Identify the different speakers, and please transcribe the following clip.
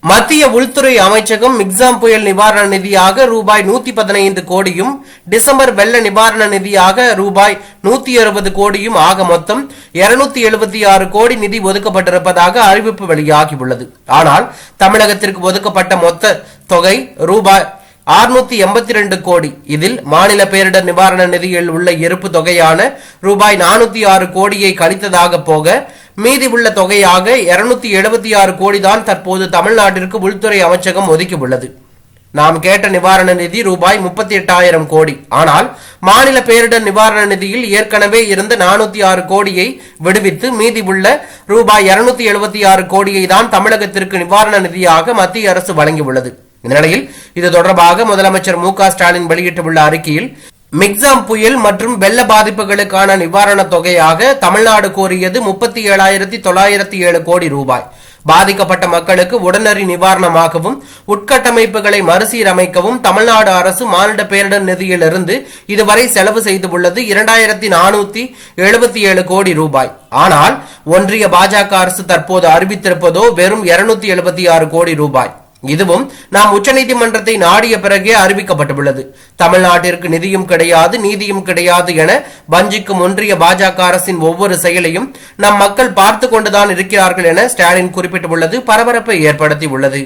Speaker 1: மத்திய உள்துறை அமைச்சகம் மிக்ஸாம் புயல் நிவாரண நிதியாக ரூபாய் 115 கோடியும், டிசம்பர் வெள்ள நிவாரண நிதியாக ரூபாய் 160 கோடியும் ஆக மொத்தம் 276 கோடி நிதி ஒதுக்கப்பட்டிருப்பதாக அறிவிப்பு வெளியாகியுள்ளது. ஆனால் தமிழகத்திற்கு ஒதுக்கப்பட்ட மொத்த தொகை ரூபாய் 682 கோடி. இதில் மாநில பேரிடர் நிவாரண நிதியில் உள்ள இருப்பு தொகையான ரூபாய் 406 கோடியை கழித்ததாக போக மீதி உள்ள தொகையாக 276 கோடி தான் தற்போது தமிழ்நாட்டிற்கு உள்துறை அமைச்சகம் ஒதுக்கியுள்ளது. நாம் கேட்ட நிவாரண நிதி ரூபாய் 38,000 கோடி. ஆனால் மாநில பேரிடர் நிவாரண நிதியில் ஏற்கனவே இருந்த 406 கோடியை விடுவித்து மீதி உள்ள ரூபாய் 276 கோடியை தான் தமிழகத்திற்கு நிவாரண நிதியாக மத்திய அரசு வழங்கியுள்ளது. இந்த நிலையில் இது தொடர்பாக முதலமைச்சர் மு.க.ஸ்டாலின் வெளியிட்டுள்ள அறிக்கையில், மிக்ஸாம் புயல் மற்றும் வெள்ள பாதிப்புகளுக்கான நிவாரண தொகையாக தமிழ்நாடு கோரியது 37,907 கோடி ரூபாய். பாதிக்கப்பட்ட மக்களுக்கு உடனடி நிவாரணமாகவும் உட்கட்டமைப்புகளை மறுசீரமைக்கவும் தமிழ்நாடு அரசு மாநில பேரிடர் நிதியிலிருந்து இதுவரை செலவு செய்துள்ளது 2,477 கோடி ரூபாய். ஆனால் ஒன்றிய பாஜக அரசு தற்போது அறிவித்திருப்பதோ வெறும் 276 கோடி ரூபாய். இதுவும் நாம் உச்சநீதிமன்றத்தை நாடிய பிறகே அறிவிக்கப்பட்டுள்ளது. தமிழ்நாட்டிற்கு நிதியும் கிடையாது, நீதியும் கிடையாது என வஞ்சிக்கும் ஒன்றிய பாஜக அரசின் ஒவ்வொரு செயலையும் நம் மக்கள் பார்த்து கொண்டுதான் இருக்கிறார்கள் என ஸ்டாலின் குறிப்பிட்டுள்ளது பரபரப்பை ஏற்படுத்தியுள்ளது.